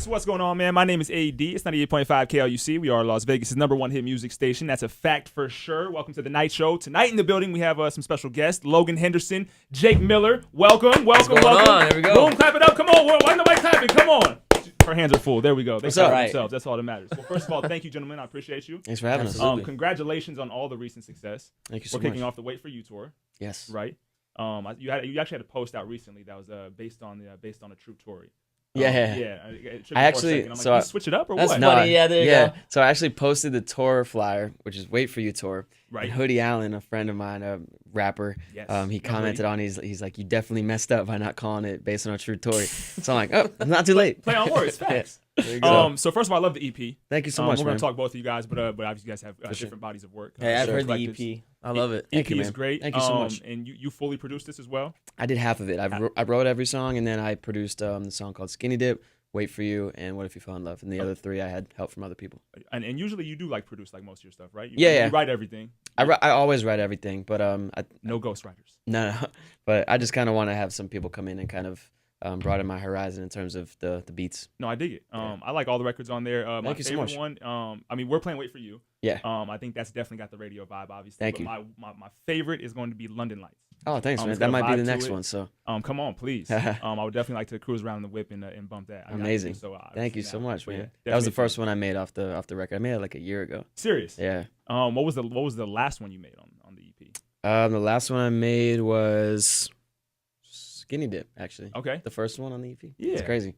What's going on, man? My name is AD. It's 98.5 KLUC. We are Las Vegas' #1 hit music station. That's a fact for sure. Welcome to the night show. Tonight in the building, we have some special guests. Logan Henderson, Jake Miller. Welcome. What's going on? There we go. Boom, clap it up. Come on. Why nobody clapping? Come on. Her hands are full. There we go. They clap themselves. That's all that matters. Well, first of all, thank you, gentlemen. I appreciate you. Thanks for having us. Congratulations on all the recent success. Thank you so much. We're kicking off the Wait For You tour. Yes. Right? You actually had a post out recently that was based on a true story. Yeah. I actually switch it up or that's what? funny. Yeah, there you go. So I actually posted the tour flyer, which is Wait For You tour. Right. And Hoodie Allen, a friend of mine, a rapper, he commented on it. He's like, you definitely messed up by not calling it based on a true story. So I'm like, oh, it's not too late. Play on words, facts. There you go. So first of all, I love the EP. Thank you so much, We're man. going to talk both of you guys, but obviously you guys have different bodies of work. Hey, I've heard the EP. I love it. EP is great. Thank you so much. And you fully produced this as well? I did half of it. I wrote every song, and then I produced the song called Skinny Dip, Wait For You, and What If You Fell in Love. And the other three, I had help from other people. And usually you do produce most of your stuff, right? You write everything. I always write everything, but no ghostwriters. No. But I just kind of want to have some people come in and kind of broaden my horizon in terms of the beats. No, I dig it. I like all the records on there. My Thank you favorite so much. one, we're playing Wait For You. Yeah. I think that's definitely got the radio vibe, obviously. Thank you. My favorite is going to be London Lights. Oh, thanks, man. That might be the next one. So, come on, please. I would definitely like to cruise around the whip and bump that. Amazing. Thank you so much, man. That was the first one I made off the record. I made it like a year ago. Serious? Yeah. What was the last one you made on the EP? The last one I made was Skinny Dip, actually. Okay. The first one on the EP. Yeah. It's crazy.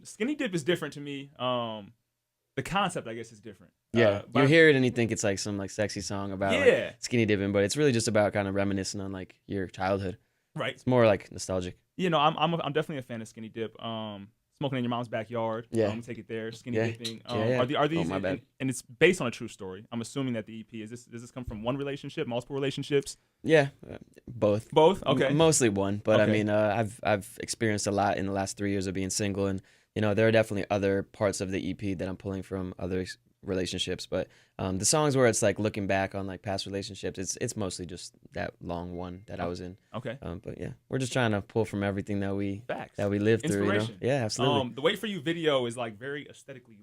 Skinny Dip is different to me. The concept, I guess, is different. Yeah. You hear it and you think it's like some sexy song about skinny dipping, but it's really just about kind of reminiscing on your childhood. Right. It's more nostalgic. I'm definitely a fan of Skinny Dip. Smoking in your mom's backyard. Yeah. Take it there. Skinny dipping. Yeah. Are these? My bad. And it's based on a true story. I'm assuming that the EP does this come from one relationship, multiple relationships? Yeah, both. Both. Okay. Mostly one, but okay. I mean, I've experienced a lot in the last 3 years of being single, and there are definitely other parts of the EP that I'm pulling from other relationships, but the songs where it's looking back on past relationships, it's mostly just that long one that I was in. Okay. But yeah, we're just trying to pull from everything that we lived through. Inspiration. Yeah, absolutely. The Wait For You video is very aesthetically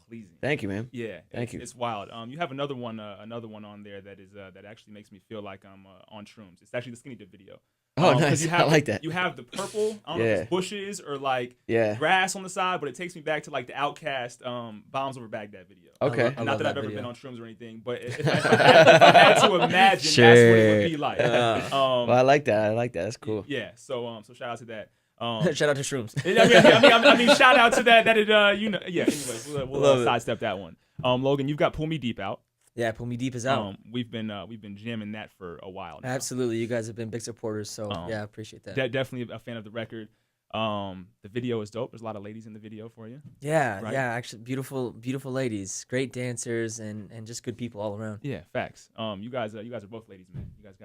pleasing. Thank you, man. Yeah. Thank you. It's wild. You have another one on there that is that actually makes me feel like I'm on shrooms. It's actually the Skinny Dip video. Oh, nice. I like that. You have the purple, I don't know if it's bushes or grass on the side, but it takes me back to the Outkast Bombs Over Baghdad video. Okay. Not that I've ever been on shrooms or anything, but if I had to imagine, that's what it would be like. Well, I like that. That's cool. Yeah. So shout out to that. Shout out to shrooms. I mean, shout out to that. Yeah. Anyways, we'll sidestep that one. Logan, you've got Pull Me Deep out. Yeah, Pull Me Deep is out. We've been jamming that for a while now. Absolutely, you guys have been big supporters, so I appreciate that. Definitely a fan of the record. The video is dope. There's a lot of ladies in the video for you. Yeah, right? Yeah, actually, beautiful ladies, great dancers, and just good people all around. Yeah, facts. You guys are both ladies, man. You guys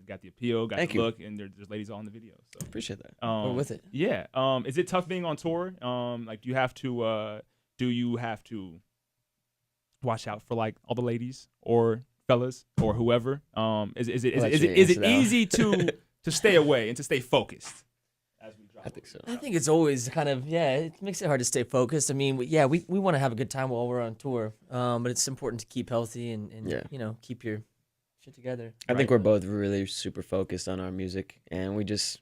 got the appeal, got the look, and there's ladies all in the video. So appreciate that. We're with it. Yeah. Is it tough being on tour? Do you have to watch out for all the ladies or fellas or whoever? Is it easy to stay away and to stay focused? I think so. I think it's always kind of it makes it hard to stay focused. I mean, we want to have a good time while we're on tour, but it's important to keep healthy and keep your shit together. I think we're both really super focused on our music, and we just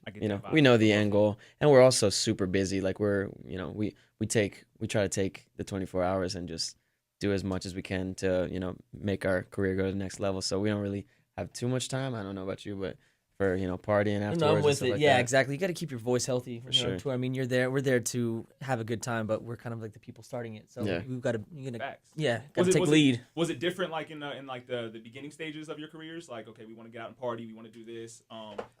we know the end goal, and we're also super busy. We try to take the 24 hours and just do as much as we can to make our career go to the next level. So we don't really have too much time. I don't know about you, but for partying afterwards. No, I'm with it. Yeah, that. Exactly. You got to keep your voice healthy for sure. Tour. I mean, we're there to have a good time, but we're kind of like the people starting it. So we've got to take lead. Was it different in the beginning stages of your careers? Okay, we want to get out and party, we want to do this. Is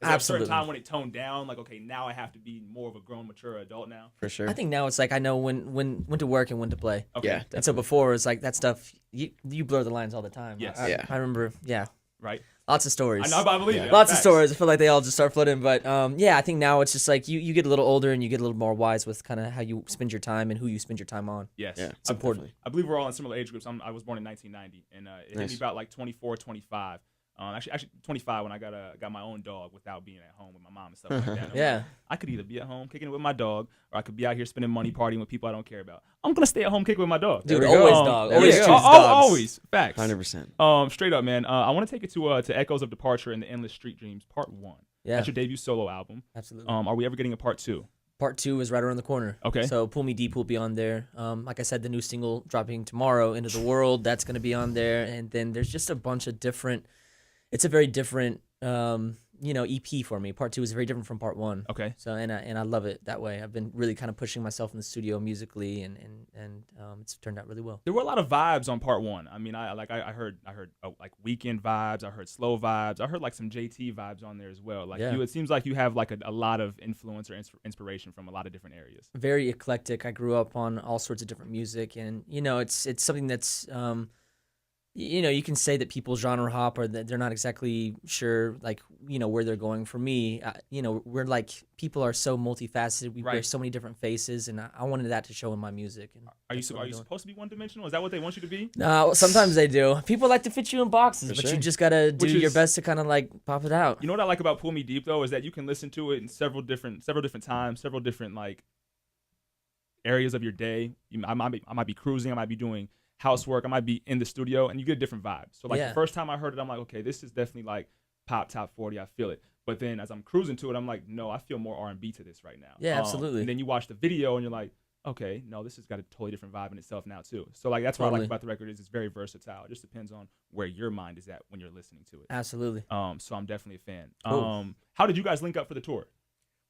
there a certain time when it toned down? Okay, now I have to be more of a grown, mature adult now. For sure. I think now it's I know when to work and when to play. Okay. Yeah. And so before it's that stuff you blur the lines all the time. Yes. I remember. Yeah. Right. Lots of stories. I believe it. Lots of stories. I feel like they all just start flooding. But I think now it's just you get a little older and you get a little more wise with kind of how you spend your time and who you spend your time on. Yes. Yeah, it's important. I believe we're all in similar age groups. I was born in 1990, and it hit me about 24, 25. Actually 25 when I got my own dog without being at home with my mom and stuff like that. Yeah. Like, I could either be at home kicking it with my dog, or I could be out here spending money partying with people I don't care about. I'm gonna stay at home kicking with my dog. Dude, There we always go. dog. There we Always go. choose dogs. Always. Facts. 100%. Straight up, man. I want to take it to Echoes of Departure and the Endless Street Dreams, Part 1. Yeah. That's your debut solo album. Absolutely. Are we ever getting a Part 2? Part 2 is right around the corner. Okay. So Pull Me Deep will be on there. Like I said, the new single dropping tomorrow, Into the World, that's going to be on there. And then there's just a bunch of different, it's a very different, EP for me. Part 2 is very different from Part 1. Okay. So, and I love it that way. I've been really kind of pushing myself in the studio musically, and it's turned out really well. There were a lot of vibes on Part 1. I mean, I heard like weekend vibes. I heard slow vibes. I heard like some JT vibes on there as well. Like it seems like you have like a lot of influence or inspiration from a lot of different areas. Very eclectic. I grew up on all sorts of different music, and it's something that's you can say that people genre hop or that they're not exactly sure like where they're going. For me, we're like, people are so multifaceted. We wear so many different faces, and I wanted that to show in my music. And are you supposed to be one-dimensional? Is that what they want you to be? No, sometimes they do. People like to fit you in boxes, but you just gotta do your best to kind of like pop it out. You know what I like about Pull Me Deep though is that you can listen to it in several different times, several different like areas of your day. I might be cruising. I might be doing housework. I might be in the studio, and you get a different vibe. So like the first time I heard it, I'm like, okay, this is definitely like pop top 40. I feel it. But then as I'm cruising to it, I'm like, no, I feel more R&B to this right now. Yeah, absolutely. And then you watch the video, and you're like, okay, no, this has got a totally different vibe in itself now too. So like that's what I like about the record is it's very versatile. It just depends on where your mind is at when you're listening to it. Absolutely. So I'm definitely a fan. Cool. How did you guys link up for the tour?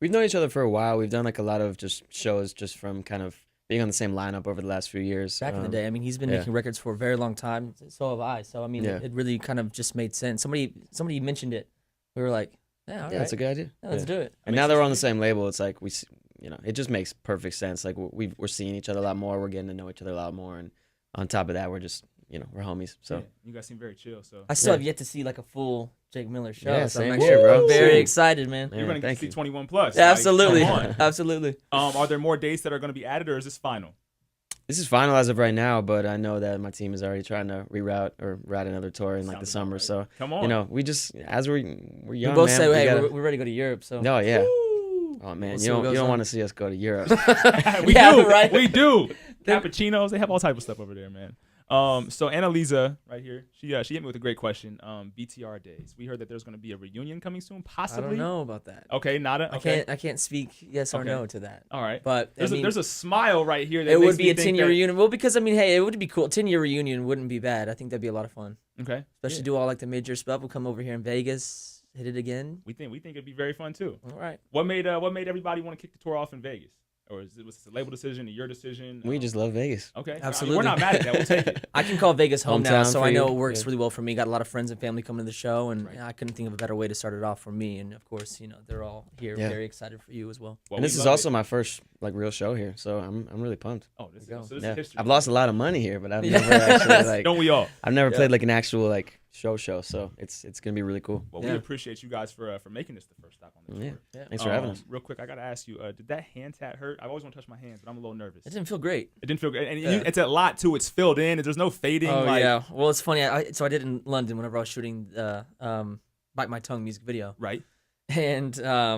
We've known each other for a while. We've done like a lot of just shows just from kind of being on the same lineup over the last few years. Back in the day, I mean, he's been making records for a very long time. So have I. So I mean, it really kind of just made sense. Somebody mentioned it. We were like, yeah, all right. That's a good idea. Yeah, let's do it. And now that we're on the same label, it's like it just makes perfect sense. Like we're seeing each other a lot more. We're getting to know each other a lot more, and on top of that, we're just we're homies. So you guys seem very chill. So I still have yet to see like a full Jake Miller show. Yeah, so same here, bro. I'm very excited, man. You're gonna get to see 21 plus. Yeah, absolutely, like, absolutely. Are there more dates that are going to be added, or is this final? This is final as of right now, but I know that my team is already trying to route another tour in like the summer. Right. So come on, we just we're young. We both man, say, hey, we're ready to go to Europe. So no, yeah. Woo! Oh man, you don't want to see us go to Europe. We do, right? We do. Cappuccinos, they have all type of stuff over there, man. So Annalisa right here, she hit me with a great question. BTR days. We heard that there's going to be a reunion coming soon, possibly. I don't know about that. Okay, nada. Okay. I can't speak yes or no to that. All right, but there's a smile right here. That it makes would be me a 10-year reunion. Well, because I mean, hey, it would be cool. 10-year reunion wouldn't be bad. I think that'd be a lot of fun. Okay, especially do all like the major stuff. We'll come over here in Vegas, hit it again. We think it'd be very fun too. All right. What made everybody want to kick the tour off in Vegas? Or was this a label decision, your decision? We just love Vegas. Okay, absolutely. We're not mad at that. We'll take it. I can call Vegas home now, so I know it works yeah. really well for me. Got a lot of friends and family coming to the show, and I couldn't think of a better way to start it off for me. And of course, they're all here, very excited for you as well. And this is also my first like real show here, so I'm really pumped. Oh, this is history. I've lost a lot of money here, but I've never actually like. Don't we all? I've never played like an actual like show, so it's gonna be really cool. Well, we appreciate you guys for making this the first stop on the tour. Yeah. Thanks for having us. Real quick, I gotta ask you, did that hand tat hurt? I always want to touch my hands, but I'm a little nervous. It didn't feel great. It didn't feel good, and it's a lot too. It's filled in, and there's no fading. Oh yeah. Well, it's funny. So I did in London whenever I was shooting the Bite My Tongue music video. Right. And I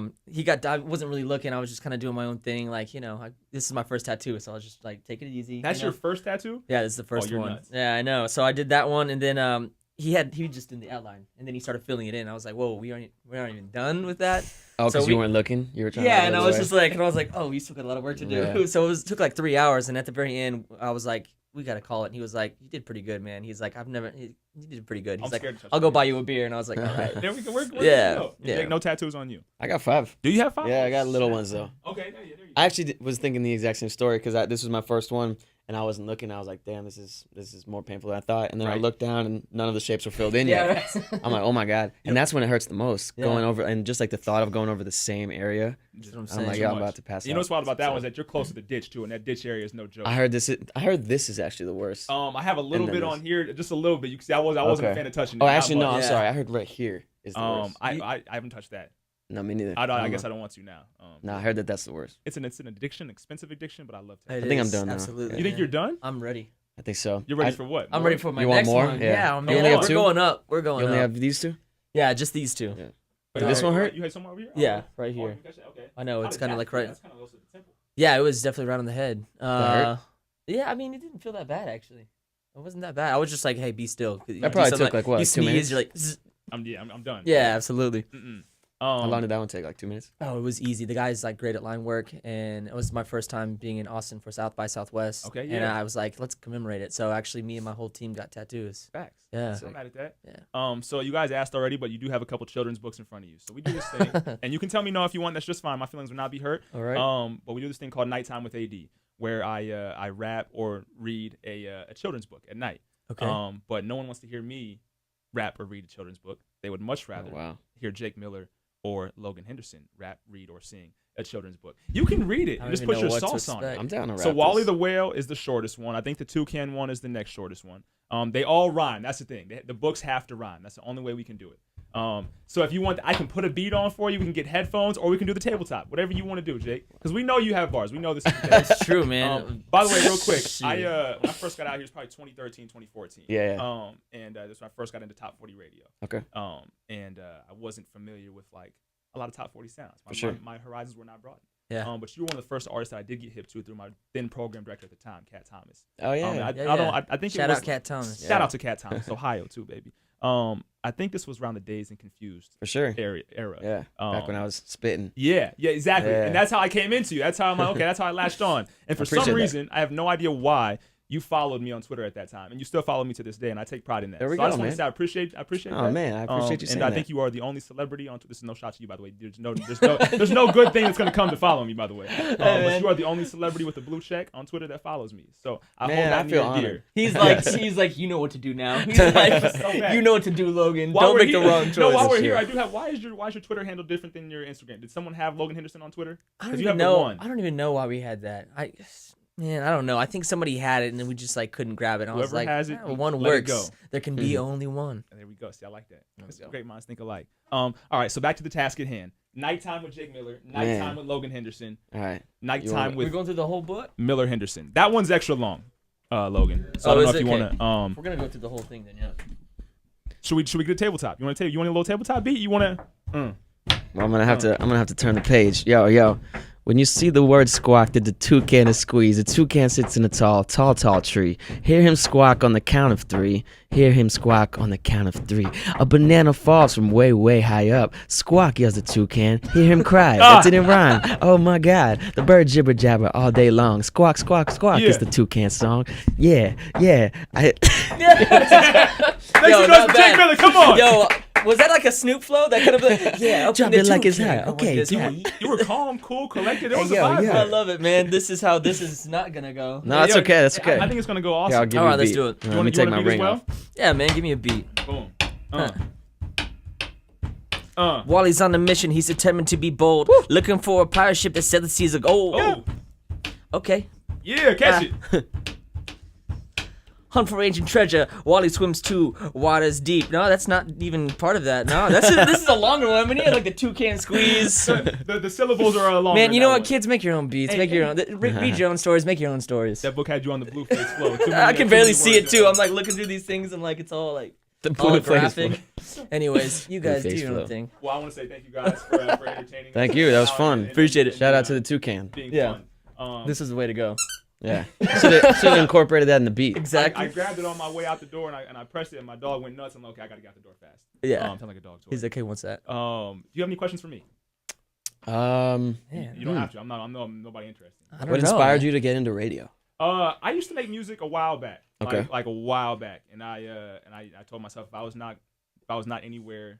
wasn't really looking. I was just kind of doing my own thing. Like, this is my first tattoo, so I was just like, take it easy. That's your first tattoo? Yeah, this is the first you're one. Nuts. Yeah, I know. So I did that one, and then he was just in the outline, and then he started filling it in. I was like, whoa, we aren't even done with that. Oh, because you weren't looking? You were trying. Yeah, and I was like, oh, we still got a lot of work to do. Yeah. So took like 3 hours, and at the very end, I was like, we got to call it. And he was like, you did pretty good, man. He's like, you did pretty good. He's like, I'll go buy you a beer. And I was like, all right. There we go. We're yeah. Jake, no tattoos on you. I got 5. Do you have 5? Yeah, I got little ones though. Okay, there you go. I actually was thinking the exact same story because this was my first one. And I wasn't looking. I was like, "Damn, this is more painful than I thought." And then I looked down, and none of the shapes were filled in yet. I'm like, "Oh my god!" And that's when it hurts the most. Going over and just like the thought of going over the same area. I'm like, "Yeah, I'm about to pass out." You know what's wild about that one is that you're close to the ditch too, and that ditch area is no joke. I heard this is actually the worst. I have a little bit on here, just a little bit. You can see I wasn't a fan of touching it. Oh, actually, no. I'm sorry. I heard right here is the worst. I haven't touched that. No, me neither. I guess I don't want to now. No, I heard that's the worst. It's an addiction, expensive addiction, but I love I think I'm done now. Absolutely. You think you're done? I'm ready. I think so. You're ready for what? I'm ready for my You want next more? one. Yeah. man. You only have We're two? going up. We're going You only up. have these two? Yeah, just these two. Yeah. Wait, Did this one hurt? You had somewhere over here? Yeah, Okay. right Oh, here. you got that? Okay. I know, it's kind of like right. That's kind of close to the temple. Yeah, it was definitely right on the head. hurt? Yeah, I mean, it didn't feel that bad actually. It wasn't that bad. I was just like, hey, be still. 'Cause you That do probably something took like what, you 2 sneeze, minutes? you're like, zzz. I'm done. Yeah, absolutely. Mm-mm. How long did that one take? Like 2 minutes? Oh, it was easy. The guy's like great at line work, and it was my first time being in Austin for South by Southwest. Okay, And yeah. I was like, let's commemorate it. So actually, me and my whole team got tattoos. Facts. Yeah. So I'm mad at that. Yeah. So you guys asked already, but you do have a couple children's books in front of you. So we do this thing, and you can tell me no if you want. That's just fine. My feelings will not be hurt. All right. But we do this thing called Nighttime with AD, where I rap or read a children's book at night. Okay. But no one wants to hear me rap or read a children's book. They would much rather hear Jake Miller or Logan Henderson rap, read, or sing a children's book. You can read it I and don't just even put know your what to sauce on it. expect. I'm down to rap So Wally this. the Whale is the shortest one. I think the Toucan one is the next shortest one. They all rhyme. That's the thing. The books have to rhyme. That's the only way we can do it. So if you want, I can put a beat on for you. We can get headphones, or we can do the tabletop. Whatever you want to do, Jake. Because we know you have bars. We know this is the case. That's true, man. By the way, real quick, Shoot. when I first got out here, it was probably 2013, 2014. Yeah. And that's when I first got into Top 40 radio. Okay. And I wasn't familiar with like a lot of Top 40 sounds. For sure. My horizons were not broadened. Yeah. But you were one of the first artists that I did get hip to through my then program director at the time, Cat Thomas. Oh, yeah. I think Shout it was, out Cat Thomas. Shout out to Cat Thomas, Ohio too, baby. I think this was around the Dazed and Confused For sure. era. Yeah. Back when I was spitting. Yeah, exactly. Yeah. And that's how I came into you. That's how I'm like, okay, that's how I latched on. And for some appreciate that. reason, I have no idea why you followed me on Twitter at that time, and you still follow me to this day, and I take pride in that. There we so I go, just want man. to say I appreciate Oh, that. man, I appreciate you saying And I that. think you are the only celebrity on Twitter. This is no shot to you, by the way. There's no good thing that's gonna come to follow me, by the way. But you are the only celebrity with a blue check on Twitter that follows me. So I hold that feel near and honored. dear. He's like, you know what to do now. He's like, you know what to do, Logan. While Don't we're make the here- wrong choice. No, while we're Sure. here, I do have. Why is your Twitter handle different than your Instagram? Did someone have Logan Henderson on Twitter? I don't 'Cause you even have the know. one. I don't even know why we had that. Man, I don't know. I think somebody had it and then we just like couldn't grab it. And I was Whoever like, has it, "Oh, one let it works. go." There can be only one. There we go. See, I like that. That's we go. great minds think alike. All right, so back to the task at hand. Nighttime with Jake Miller. Nighttime Man. with Logan Henderson. All right. Nighttime We're with going through the whole book. Miller Henderson. That one's extra long, Logan. So I Oh, don't know is if it? you Okay. want to. We're gonna go through the whole thing then, yeah. Should we get a tabletop? You want a little tabletop beat? You want to? Well, I'm gonna have to turn the page. Yo. When you see the word squawk, the toucan is squeezed. The toucan sits in a tall tree. Hear him squawk on the count of three. Hear him squawk on the count of three. A banana falls from way, way high up. Squawk, yells the toucan. Hear him cry. That didn't rhyme. Oh my God. The bird jibber jabber all day long. Squawk, squawk, squawk is the toucan song. Yeah. Yo, Jake Miller, come on. Yo, was that like a Snoop flow? That could have been. Yeah, Drop it like it's hot. Okay, You were calm, cool, collected. It was a yo, vibe. yeah. I love it, man. This is how this is not gonna go. No, that's okay. That's okay. I think it's gonna go awesome. Yeah, I'll give All you right, a let's beat. do it. Let me take my beat as ring well? off. Yeah, man, give me a beat. Boom. Wally's on a mission. He's determined to be bold, looking for a pirate ship that said the seas of gold. Oh, Okay. yeah, catch it. Hunt for ancient treasure. Wally swims to waters deep. No, that's not even part of that. No, this is a longer one. We need like the toucan squeeze. The syllables are long. Man, you know what, kids? Make your own beats. Make your own. Read your own stories. Make your own stories. That book had you on the blue face flow. I can barely see it too. I'm like looking through these things and like it's all like holographic. Anyways, you guys do face your own flow. thing. Well, I want to say thank you guys for entertaining. Thank you. That was fun. Appreciate it. Shout out to the toucan. Being Yeah. fun. This is the way to go. Yeah. Should have incorporated that in the beat. Exactly. I grabbed it on my way out the door and I pressed it and my dog went nuts. I'm like, okay, I gotta get out the door fast. Yeah. Sound like a dog toy. He's like, hey, what's that? Do you have any questions for me? Um, Man, You don't have to. I'm nobody interested. I don't what know, inspired man. you to get into radio? I used to make music a while back. Okay. Like a while back, and I told myself if I was not anywhere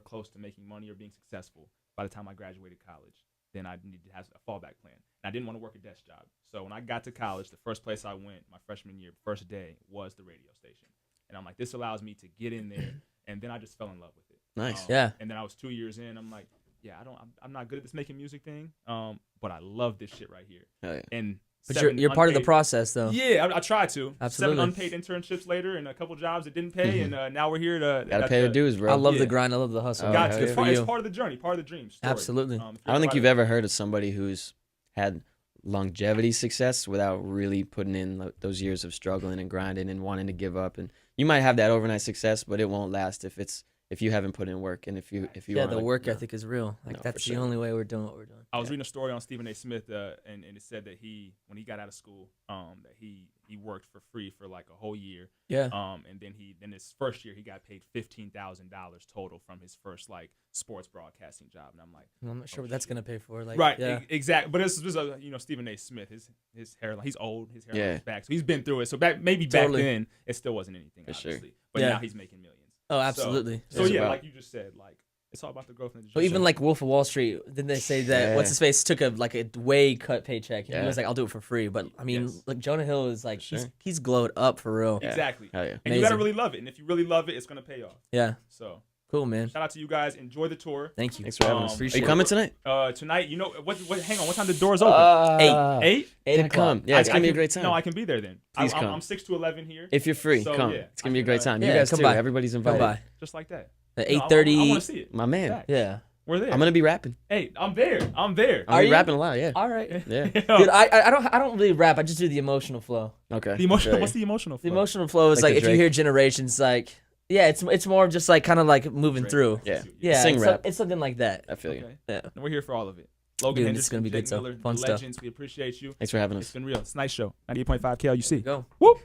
close to making money or being successful by the time I graduated college, then I needed to have a fallback plan. And I didn't want to work a desk job. So when I got to college, the first place I went my freshman year, first day, was the radio station. And I'm like, this allows me to get in there, and then I just fell in love with it. Nice. Yeah. And then I was 2 years in. I'm like, yeah, I'm not good at this making music thing. But I love this shit right here. Oh, yeah. And But 7 you're part of the unpaid- process, though. Yeah, I tried to. Absolutely. 7 unpaid internships later, and a couple jobs that didn't pay, and now we're here to Gotta pay the dues, bro. I love Yeah. the grind. I love the hustle. Oh, Got yeah. to. Good It's for part, you. it's part of the journey, part of the dream. Story. Absolutely. I don't think you've ever heard of somebody who's had longevity success without really putting in those years of struggling and grinding and wanting to give up. And you might have that overnight success, but it won't last if you haven't put in work and if you the work ethic is real. Like that's the only way we're doing what we're doing. I was reading a story on Stephen A. Smith, and it said that when he got out of school, that he worked for free for like a whole year. Yeah. And then in his first year he got paid $15,000 total from his first like sports broadcasting job. And I'm like, I'm not sure what that's gonna pay for. Like, right. Yeah. Exactly. But it's just Stephen A. Smith, his hairline, he's old, his hairline is back, so he's been through it. So back then it still wasn't anything, obviously. But now he's making millions. Oh, absolutely. So yeah, like you just said, like it's all about the growth. But even like Wolf of Wall Street, didn't they say that what's his face took a way cut paycheck? And he was like, I'll do it for free. But I mean, like Jonah Hill is like he's glowed up for real. Exactly. Hell yeah. And you gotta really love it. And if you really love it, it's gonna pay off. Yeah. So cool, man. Shout out to you guys. Enjoy the tour. Thank you. Thanks for having us. Are you coming tonight? Tonight, what? Hang on. What time the doors open? 8 o'clock. Come. Yeah, it's gonna be a great time. No, I can be there then. Please come. I'm 6 to 11 here. If you're free, So, come. yeah, It's gonna be a great time. You yeah, guys come too. by. Everybody's Come invited. by. Just like that. At I 8:30. want to see it. My man. Back. Yeah. We're there. I'm gonna be rapping. Hey, I'm there. I'm Are gonna be you? rapping a lot. Yeah. All right. Yeah. Dude, I don't really rap. I just do the emotional flow. Okay. The emotional. Sure. What's the emotional flow? The emotional flow is Like like the if you Drake? hear Generations, like it's more just like kind of like moving Drake. through. Yeah. Yeah, Sing rap. It's something like that. I feel you. Okay. Yeah. And we're here for all of it. Logan Dude, Henderson, this is gonna be Jake good stuff. Miller, Fun the stuff. legends. We appreciate you. Thanks for having It's us. been real. It's a nice show. 98.5 KLUC. Go. Whoop.